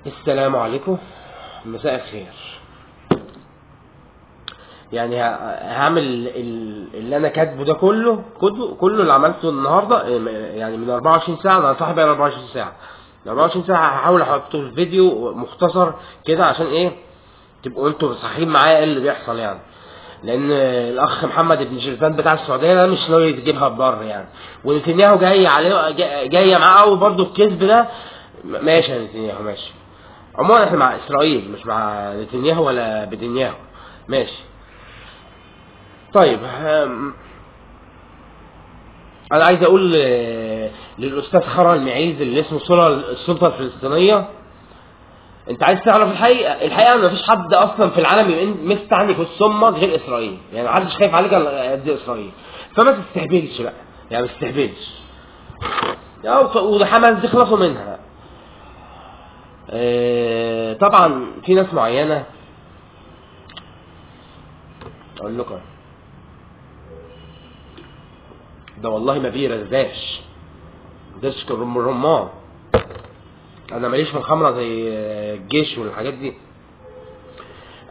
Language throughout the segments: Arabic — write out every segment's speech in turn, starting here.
السلام عليكم، مساء الخير. يعني هعمل اللي انا كاتبه ده كله اللي عملته النهارده، يعني من 24 ساعه. انا صاحبي 24 ساعه، من 24 ساعه هحاول احطه في فيديو مختصر كده عشان ايه تبقوا انتوا صحيين معايا ايه اللي بيحصل يعني. لان الاخ محمد بن شرفان بتاع السعوديه ده مش ناوي يجيبها ببر يعني، ونتنياهو جاي عليه جايه معاه قوي برضه الكذب ده. ماشي يا نتنياهو ماشي. عموما احنا مع اسرائيل مش مع نتنياهو ولا بدنياهو. ماشي طيب. انا عايز اقول للاستاذ خرا المعيز اللي اسمه السلطه الفلسطينيه، انت عايز تعرف الحقيقه ان مفيش حد اصلا في العالم مستعني في الصمه غير اسرائيل، يعني محدش خايف عليك قد اسرائيل. فما تستهبلش بقى، يعني ما تستهبلش. وحماس دي خلصوا منها. طبعا في ناس معينه اقول لكم ده والله ما بيرزاش، ده رمان. انا ماليش في الخمره زي الجيش والحاجات دي.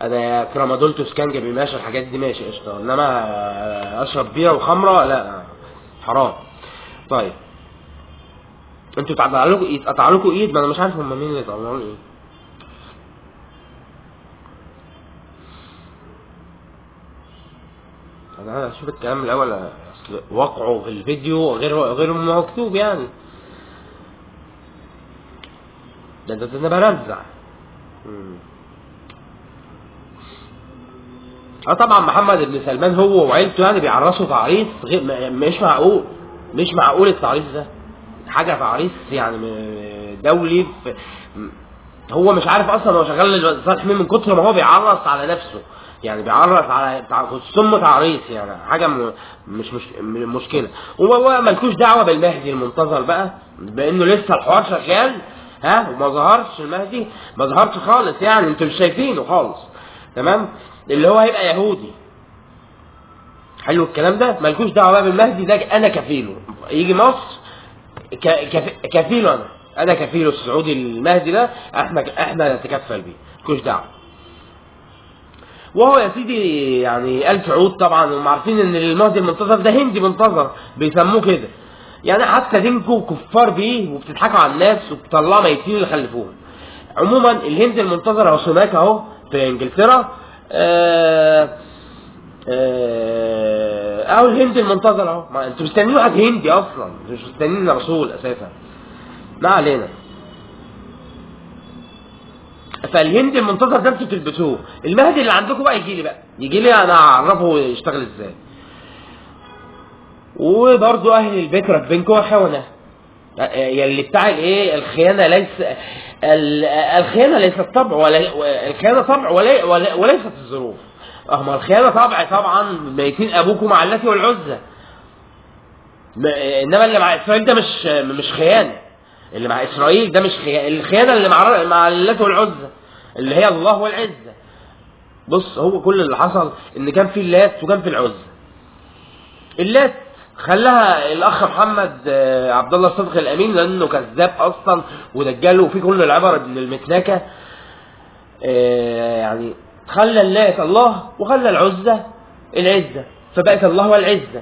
انا ترامادول توسكانجا ماشي، الحاجات دي ماشي قشطه، انما اشرب بيره وخمره لا، حرام. طيب انتوا يتقطع لكم ايد، ما انا مش عارف هم مين اللي يتقطعوا ايد. انا اشوف الكلام الاول، اصل وقعه في الفيديو غير مكتوب يعني. ده انا برزع. طبعا محمد بن سلمان هو وعيلته يعني بيعرسوا تعريس غير مش معقول، مش معقول التعريس ده حاجه تعريس يعني دولي. هو مش عارف اصلا هو شغال لصالح مين من كتر ما هو بيعرس على نفسه، يعني بيعرس على ثم تعريس، يعني حاجه مش مشكله. هو مالكوش دعوه بالمهدي المنتظر بقى، بانه لسه الحوار شغال وما ظهرش المهدي، ما ظهرش خالص يعني، انتوا مش شايفينه خالص. تمام، اللي هو هيبقى يهودي. حلو الكلام ده، مالكوش دعوه بقى بالمهدي ده، انا كفيله يجي مصر، كفيله انا كفيله السعودي المهدي ده، احنا نتكفل بيه، مالكوش دعوه. وهو يا سيدي يعني الف عود طبعا، هم عارفين ان المهدي المنتظر ده هندي منتظر بيسموه كده، يعني حتى دينكم كفار بيه وبتضحكوا على الناس وبتطلعوا ميتين اللي خلفوهم. عموما الهند المنتظر اهو هناك اهو في انجلترا. اهو الهند المنتظر اهو، ما انتوا مستنيين واحد هندي اصلا، مش مستنيين رسول اساسا. ما علينا. فالهند المنتظر ده انتوا تلبسوه، المهدي اللي عندكم بقى يجي لي انا اعرفه يشتغل ازاي. وبرضه اهل البيت ربينكم خونه، اللي بتاع الايه الخيانه، الخيانه ليست طبع، ولا الخيانه طبع وليست الظروف. ما الخيانه طبع طبعا، ميتين ابوكم مع اللات والعزى. انما اللي مع اسرائيل ده مش خيانه، اللي مع اسرائيل ده مش الخيانه اللي مع اللات والعزى اللي هي الله والعزه. بص، هو كل اللي حصل ان كان في اللات وكان في العزى. اللات خلاها الاخ محمد عبد الله الصدق الامين لانه كذاب اصلا ودجال وفي كل العبر ابن المتناكه. يعني خلى اللات الله وخلى العزى العزه، فبقت الله والعزه.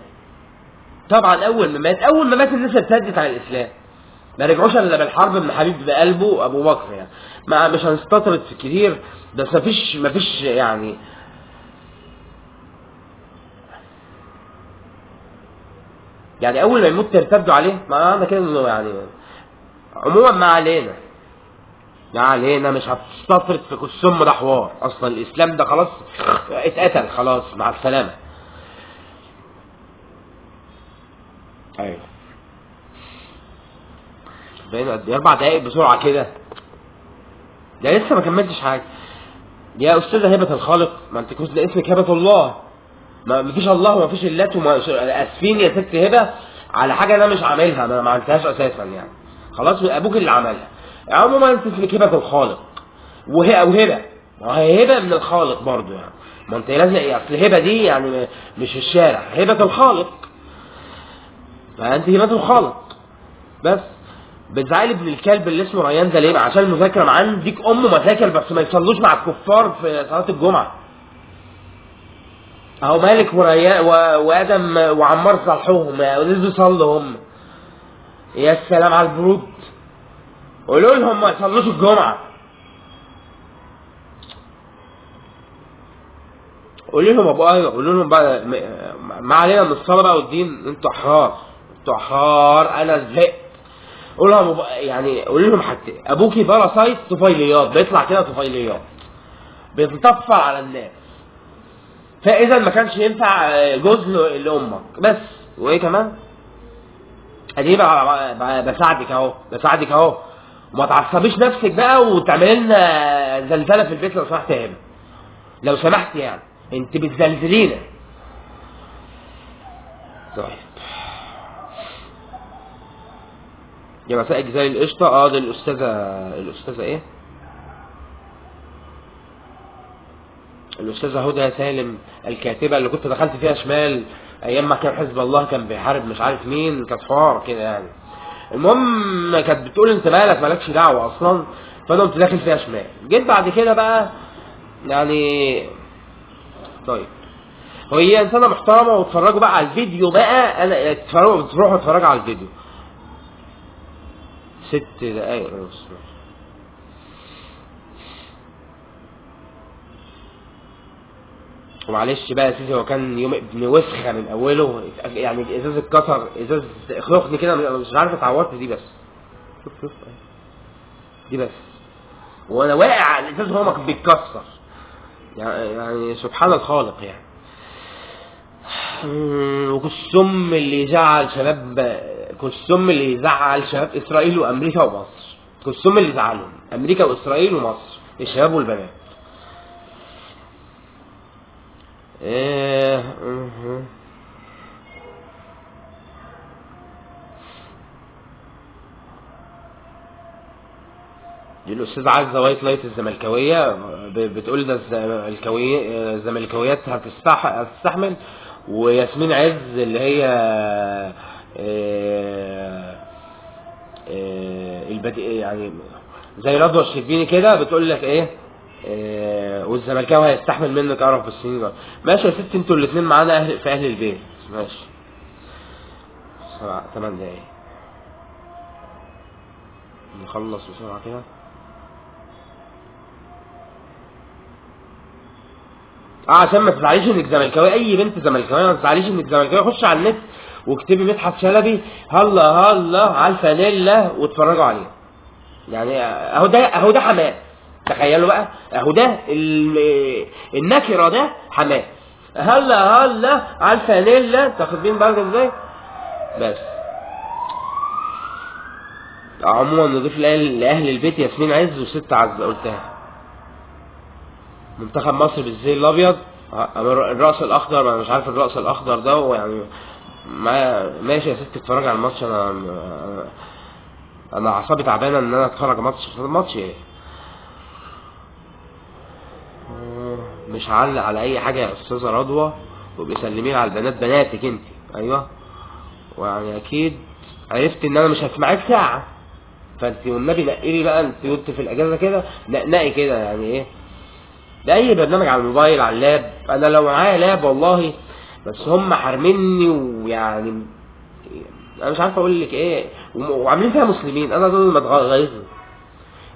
طبعا اول ما مات الناس ارتدت على الاسلام، ما رجعوش الا بالحرب من حبيب بقلبه ابو بكر يعني. مش هنستطرد في كتير، بس مفيش يعني اول ما يموت ترتدوا عليه، معنى كده انه يعني. عموما ما علينا مش هتستطرد في السم، ده حوار اصلا الاسلام ده خلاص اتقتل خلاص، مع السلامه. ايوه بقينا قد 4 دقايق بسرعه كده، ده لسه ما كملتش حاجه. يا استاذه هبه الخالق، ما انت كنت اسمك هبه الله، ما فيش الله وما فيش اللات اسفين يا ست هبه على حاجه انا مش عاملها، انا ما عملتهاش اساسا يعني، خلاص ابوك اللي عملها. عموما انت اسمك هبه الخالق، وهبه، ما هي هبه من الخالق برضه يعني، ما انت لازم اصل هبه دي يعني مش في الشارع، هبه الخالق، فانت هبه الخالق بس. بتزعل ابن الكلب اللي اسمه ريان ده ليه؟ عشان المذاكره معاه ديك امه مذاكر بس ما يصلوش مع الكفار في صلاه الجمعه. اهو مالك وريان وادم وعمار صالحوهم نزلوا يصلوا هم. يا سلام على البرود. قولوا لهم ما يصلوش الجمعه. قولوا لهم ابو ايوه، قولوا لهم بقى ما علينا من الصلاه بقى والدين، انتوا احرار، انتوا احرار، انا زهقت. قول لهم يعني قول لهم حاجتين، ابوكي باراسايت طفيليات، بيطلع كده طفيليات بيتطفل على الناس، فاذا ما كانش ينفع جوز لامك بس. وايه كمان؟ ادي بقى بساعدك اهو، بساعدك اهو، وما تعصبيش نفسك بقى وتعمل لنا زلزله في البيت لو سمحت يا هبه، لو سمحت يعني انت بتزلزلينا. طيب يا مساء جزاي القشطه. دي الاستاذه ايه؟ الاستاذه هدى سالم الكاتبه اللي كنت دخلت فيها شمال ايام ما كان حزب الله كان بيحارب مش عارف مين، كانت حوار كده يعني. المهم كانت بتقول انت مالكش دعوه اصلا، فانا قمت داخل فيها شمال. جيت بعد كده بقى يعني طيب هي انسانه محترمه، واتفرجوا بقى على الفيديو بقى، انا تروحوا اتفرجوا على الفيديو 6 دقايق ونص. ومعلش بقى يا سيدي، هو كان يوم ابن وسخه من اوله يعني، ازاز اتكسر، ازاز اخرقني كده مش عارف اتعورت دي بس، شوف دي بس، وانا واقع على الازاز وهو ما بيتكسر يعني سبحان الخالق يعني. وكالسم اللي يزعل شباب، كالسم اللي يزعل شباب اسرائيل وامريكا ومصر، كالسم اللي يزعلهم امريكا واسرائيل ومصر، الشباب والبنات. دي الاستاذه عزه وايت لايت الزملكاويه بتقول ده الزملكاويات هتستحمل، وياسمين عز اللي هي يعني زي رضوى الشربيني كده بتقول لك ايه، والزملكاوي هيستحمل منك قرف بالسنين. ماشي يا ستي، انتوا الاثنين معانا في اهل البيت، ماشي. 8 دقايق نخلص بسرعه كده. عشان ما تزعليش انك زملكاوي، اي بنت زملكاويه ما تزعليش انك زملكاوي، خش على النت واكتبي مدحت شلبي هلا هلا على الفانيلا واتفرجوا عليه يعني. اهو ده حماس، تخيلوا بقى، اهو ده النكره ده حماس، هلا هلا على الفانيلا، تاخدين بالك ازاي؟ بس عموما نضيف لاهل البيت ياسمين عز وست عزه قلتها. منتخب مصر بالزي الابيض، الرأس الاخضر، انا مش عارف الرأس الاخضر ده يعني. ماشي يا ستي اتفرج على الماتش، انا اعصابي تعبانه ان انا اتفرج على ماتش ايه. مش هعلق على اي حاجه يا استاذه رضوى، وبيسلمين على البنات، بناتك انت ايوه، ويعني اكيد عرفت ان انا مش هسمعك ساعه، فانت والنبي نقلي بقى، انت قلت في الاجازه كده نقي كده يعني ايه، ده اي برنامج على الموبايل على اللاب، انا لو معايا لاب والله، بس هم حارميني ويعني انا مش عارف اقول لك ايه، وعاملين فيها مسلمين، انا دول متغيظين.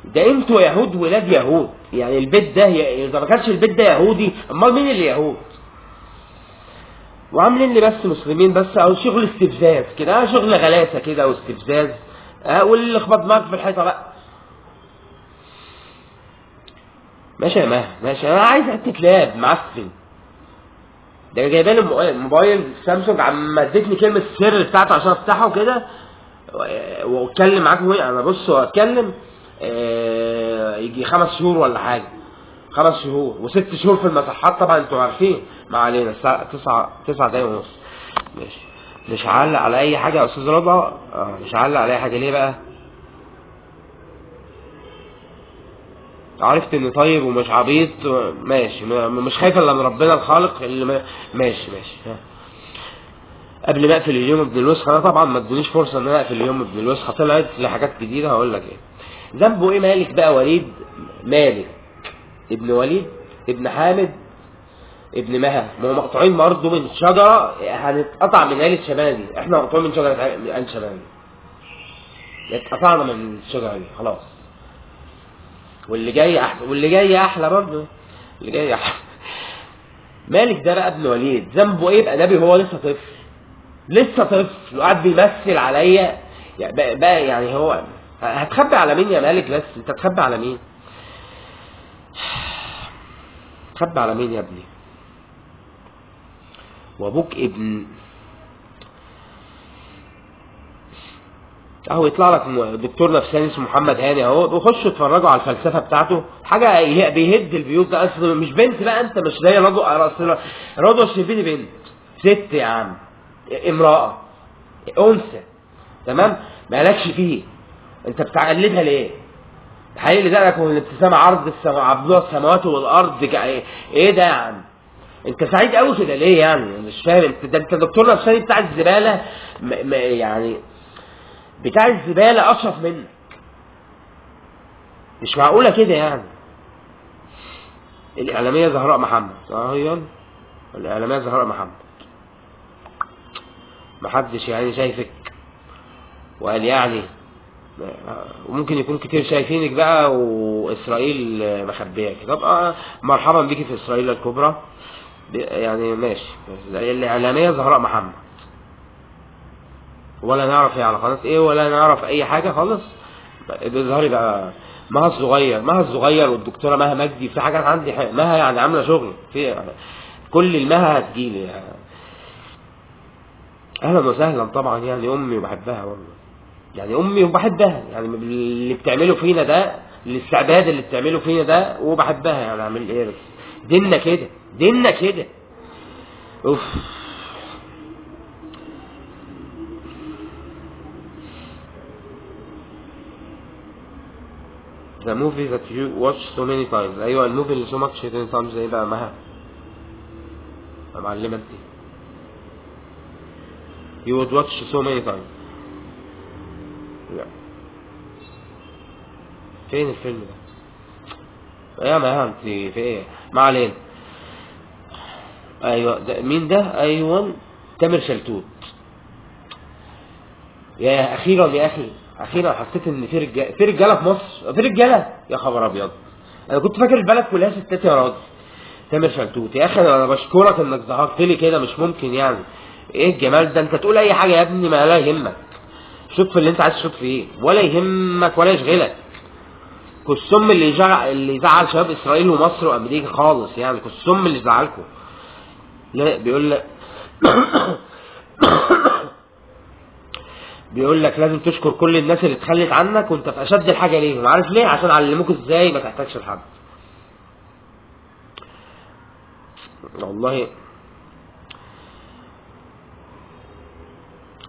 ده انتوا يهود ولاد يهود يعني، البيت ده اذا ما كانش البيت ده يهودي امال مين اللي يهود؟ وعاملين لي بس مسلمين بس، او شغل استفزاز كده، شغل غلاسه كده واستفزاز، واللي خبط دماغك في الحيطه بقى. ماشي يا ماشي، انا عايز حته لاب معفن، ده جايبالي موبايل سامسونج، عم ادتني كلمه السر بتاعته عشان افتحه كده واتكلم معاكم. انا بص اتكلم يجي 5 شهور ولا حاجه، 5 شهور و6 شهور في المساحات طبعا انتوا عارفين. ما علينا، الساعه 9 دقايق ونص. ماشي، مش هعلق على اي حاجه يا استاذ رضا، مش هعلق على اي حاجه. ليه بقى؟ عرفت اني طيب ومش عبيط، ماشي، مش خايف الا من ربنا الخالق اللي ماشي. قبل ما اقفل اليوم ابن الوسخ، انا طبعا ما ادونيش فرصه ان انا اقفل اليوم ابن الوسخ، طلعت لي حاجات جديده هقول لك ايه. ذنبه ايه مالك بقى؟ وليد مالك ابن وليد ابن حامد ابن مها، ما هو مقطوعين برضه من شجره، هنتقطع من آل شمالي، احنا مقطوعين من شجره آل شمالي، اتقطعنا من الشجره دي خلاص. واللي جاي احلى، واللي جاي احلى برضه، اللي جاي احلى. مالك ده بقى ابن وليد، ذنبه ايه بقى؟ نبي هو لسه طفل، لسه طفل وقاعد بيمثل عليا بقى يعني. هو هتخبي على مين يا مالك؟ بس انت تخبي على مين؟ تخبي على مين يا ابني؟ وابوك ابن اهو يطلع لك دكتور نفساني اسمه محمد هاني اهو، وخشوا اتفرجوا على الفلسفه بتاعته، حاجه بيهد البيوت. ده اصل مش بنت بقى، انت مش زي رضوى الشربيني، بنت ست يا عم، امراه انثى، تمام؟ مالكش فيه، انت بتقلدها ليه؟ تحلل ذلك والابتسامه عرض عبدها السماوات والارض، ايه ده يا عم؟ انت سعيد قوي كده ليه يعني؟ مش فاهم. انت دكتور نفساني بتاع الزباله، يعني بتاع الزباله اشرف منك، مش معقوله كده يعني. الاعلاميه زهراء محمد اهي، الاعلاميه زهراء محمد، محدش يعني شايفك وقال يعني، وممكن يكون كتير شايفينك بقى، واسرائيل مخبياك. طب مرحبا بيكي في اسرائيل الكبرى يعني، ماشي. الاعلاميه زهراء محمد، ولا نعرف هي على قناه ايه، ولا نعرف اي حاجه خالص. بيظهري بقى مها الصغير، مها الصغير والدكتوره مها مجدي، في حاجات عندي مها يعني عامله شغل في كل المها هتجيلي يعني. اهلا وسهلا طبعا يعني، امي وبحبها والله يعني، امي وبحبها يعني، اللي بتعمله فينا ده، الاستعباد اللي بتعمله فينا ده، وبحبها يعني، اعمل ايه؟ بس ديننا كده، ديننا كده. اوف. The movie that you watch so many times. ايوه الموفي اللي so much many times ايه بقى مها؟ يا معلمه انت، you would watch so many times. لا فين الفيلم ده؟ يا مها انت في ايه؟ ما علينا. ايوه ده مين ده؟ ايوه تامر شلتوت. يا اخيرا يا اخي، اخيرا حسيت ان في رجاله، في رجاله في مصر، في رجاله. يا خبر ابيض، انا كنت فاكر البلد كلها ستات يا راجل. تامر شلتوت يا اخي، انا بشكرك انك ظهرت لي كده، مش ممكن يعني. ايه الجمال ده؟ انت تقول اي حاجه يا ابني، ما لا يهمك، شوف في اللي انت عايز تشوف فيه، ولا يهمك ولا يشغلك. كالسم اللي يزعل شباب اسرائيل ومصر وامريكا خالص يعني، كالسم اللي يزعلكم. لا بيقول لك بيقول لك لازم تشكر كل الناس اللي اتخلت عنك وانت في اشد الحاجه ليهم. عارف ليه؟ عشان علموك ازاي ما تحتاجش لحد.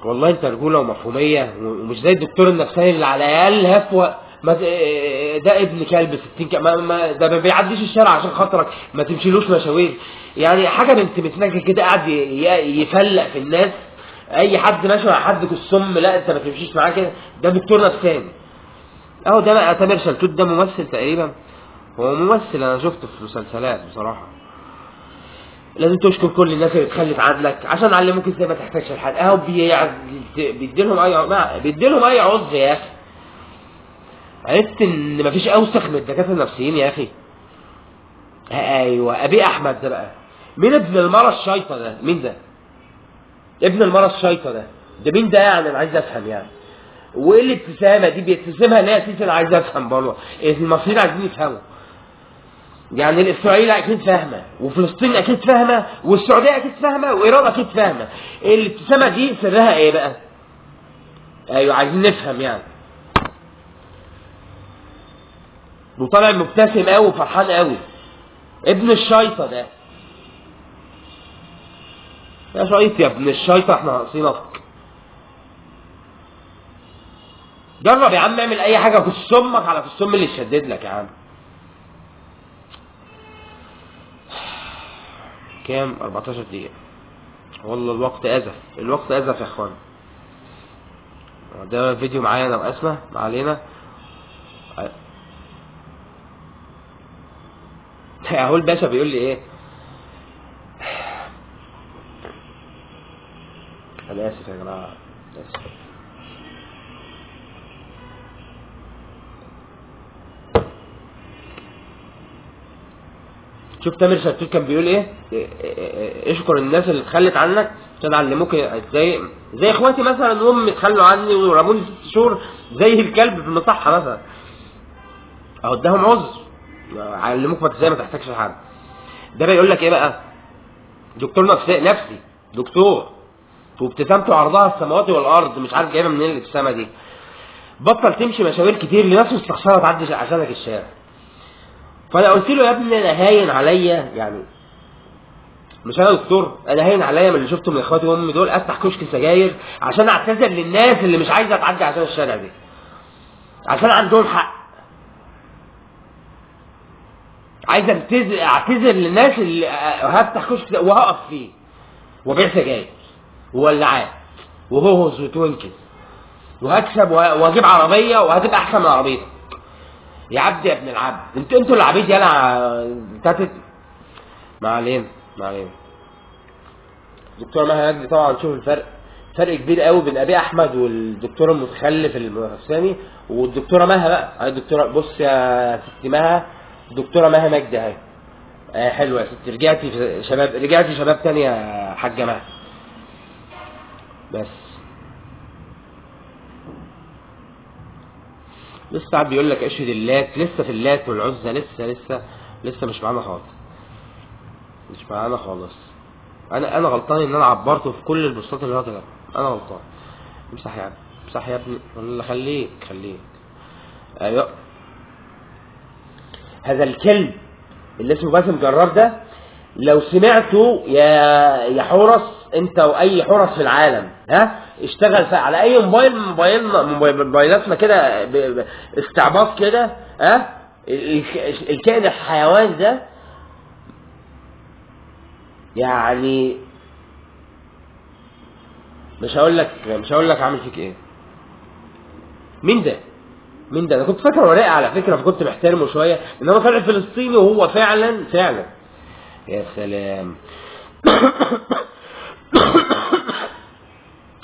والله انت رجوله ومفهوميه، ومش زي الدكتور النفساني اللي على الاقل هفوه. ده ابن كلب 60 ده ما بيعديش الشارع عشان خاطرك، ما تمشيلوش مشاوير يعني، حاجه بنت متنكه كده، قاعد يفلق في الناس. اي حد ماشي مع حد كالسم، لا انت ما تمشيش معاه كده، ده دكتور نفساني اهو. ده بقى تامر شلتوت، ده ممثل تقريبا، هو ممثل انا شفته في مسلسلات بصراحه. لازم تشكر كل الناس اللي اتخلت عنك عشان علموك ازاي ما تحتاجش لحد اهو. بيديلهم اي عذر يا اخي. عرفت ان مفيش اوسخ من الدكاتره النفسيين يا اخي. ايوه ابي احمد ده بقى مين؟ ابن المرة الشيطه ده مين ده؟ ابن المرة الشيطه ده مين ده يعني؟ انا عايز افهم يعني. وايه الابتسامه دي؟ بيبتسمها ليه اساسا؟ انا عايز افهم برضه. المصريين عايزين يفهموا يعني، اسرائيل اكيد فاهمه، وفلسطين اكيد فاهمه، والسعوديه اكيد فاهمه، وايران اكيد فاهمه. الابتسامه دي سرها ايه بقى؟ ايوه عايزين نفهم يعني. وطالع مبتسم قوي وفرحان قوي، ابن الشيطه ده. يا شيط يا ابن الشيطه، احنا ناقصينك. جرب يا عم اعمل اي حاجه، كس امك على كس اللي يشدد لك يا عم. كام؟ 14 دقيقه. والله الوقت ازف، الوقت ازف يا اخوان. ده فيديو معايا انا واسماء، ما علينا. اهو الباشا بيقول لي ايه، انا اسف يا جماعه، اسف. شوف تامر شتوت كان بيقول ايه، اشكر الناس اللي اتخلت عنك عشان علموك زي اخواتي مثلا، امي اتخلوا عني ورموني 6 شهور زي الكلب في المصحه مثلا، اهو اداهم عذر، علموك ازاي ما تحتاجش لحد. ده بيقول لك ايه بقى، دكتور نفسي دكتور، وابتسامته عرضها السماوات والارض، مش عارف جايبها منين الابتسامه دي. بطل تمشي مشاوير كتير لناس مستخسره تعدي عشانك الشارع. فانا قلت له يا ابني انا هاين عليا، يعني مش انا دكتور، انا هاين عليا من اللي شفته من اخواتي وامي دول افتح كشك سجاير عشان اعتذر للناس اللي مش عايزه تعدي عشان الشارع دي، عشان عندهم حق. عايز اعتذر للناس اللي هفتح كشك وهقف فيه وبيع سجاير وولعات وهوهوز وتوينكس وهكسب واجيب عربيه وهتبقى احسن من عربيتك. يا عبد يا ابن العبد، انتوا العبيد يالا تاتت. ما علينا ما علينا. دكتوره مها نجدي طبعا شوف الفرق، فرق كبير قوي بين ابي احمد والدكتور المتخلف المنافساني والدكتوره مها بقى. الدكتوره بص يا ستي مها، الدكتوره مها نجدي اهي. حلوه يا ستي، رجعتي شباب، رجعتي شباب تاني يا حاجه مها. بس لسه قاعد بيقول لك اشهد اللات، لسه في اللات والعزى، لسه مش معانا خالص، مش معانا خالص. انا غلطان ان انا عبرته في كل البوستات اللي هو كده، انا غلطان. امسح يا ابني، امسح يا ابني، ولا خليك. ايوه هذا الكلب اللي اسمه باسم جرار ده، لو سمعته يا حورس انت واي حورس في العالم، ها اشتغل على اي موبايلاتنا كده استعباط كده، ها الكائن الحيوان ده يعني مش هقول لك عامل فيك ايه. مين ده؟ انا كنت فاكره وراء على فكره، فكنت محترمه شويه ان هو طلع فلسطيني وهو فعلا يا سلام.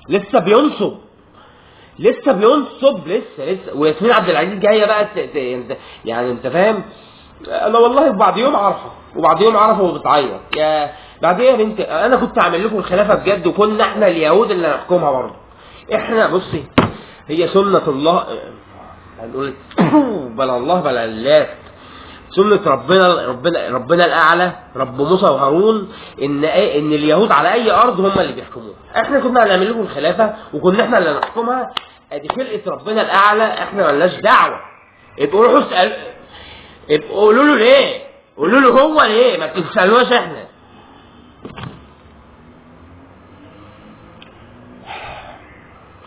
لسه بينصب لسه وياسمين عبد العزيز جايه بقى يعني انت فاهم. انا والله بعد يوم عرفه وبتعيط. يا بعد ايه يا بنت، انا كنت عامل لكم الخلافه بجد، وكنا احنا اليهود اللي هنحكمها برضه. احنا بصي، هي سنه الله، هنقول بلا الله بلا اللات، سنة ربنا الأعلى، رب موسى وهارون، إن اليهود على أي أرض هم اللي بيحكموها. إحنا كنا هنعمل لكم الخلافة وكنا إحنا اللي هنحكمها، أدي خلقة ربنا الأعلى، إحنا مالناش دعوة. ابقوا روحوا ابقوا قولوا له ليه؟ قولوا له هو ليه؟ ما تسألوش إحنا.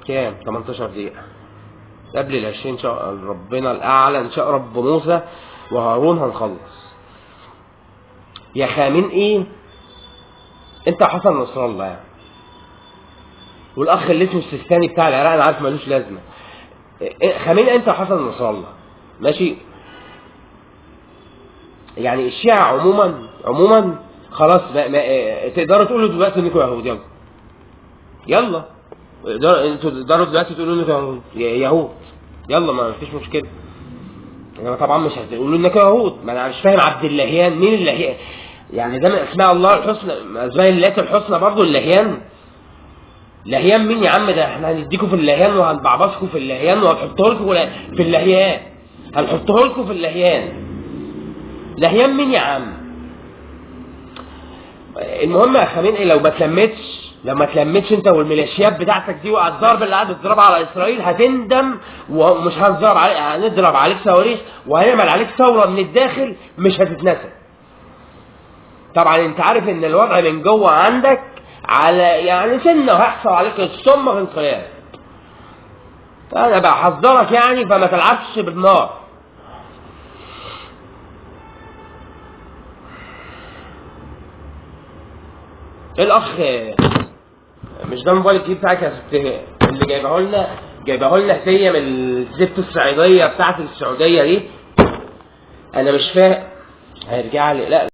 كام؟ 18 دقيقة قبل 20 إن شاء ربنا الأعلى، إن شاء رب موسى وهارون هنخلص. يا خامنئي انت حسن نصر الله يعني، والاخ اللي اسمه السيستاني بتاع العراق انا عارف ملوش لازمه. خامنئي انت حسن نصر الله ماشي. يعني الشيعة عموما خلاص تقدروا تقولوا دلوقتي انكم يهود. يلا انتوا تقدروا دلوقتي تقولوا انكم يهود، يلا ما فيش مشكله. انا طبعا مش هتقولوا انك يهود، ما انا مش فاهم. عبد اللهيان مين اللهيان؟ يعني ده من اسماء الله الحسنى، اسماء الله الحسنى برضه اللهيان. لهيان مين يا عم؟ ده احنا هنديكم في اللهيان وهنبعبصكم في اللهيان وهنحطه لكم في اللهيان، هنحطه لكم في اللهيان. لهيان مين يا عم؟ المهم يا خامنئي لو ما تلمتش انت والميليشيات بتاعتك دي وعلى الضرب اللي قاعد بتضربها على اسرائيل هتندم، ومش هنضرب عليك، هنضرب عليك صواريخ وهنعمل عليك ثوره من الداخل مش هتتنسى. طبعا انت عارف ان الوضع من جوه عندك على يعني سنه، وهيحصل عليك الصم في انقلاب. انا بحذرك يعني، فما تلعبش بالنار. الاخ مش ده الموبايل الجديد بتاعك يا ست اللي جايبه لنا هديه من الست الصعيديه بتاعت السعوديه دي؟ انا مش فاهم. هيرجع لي لا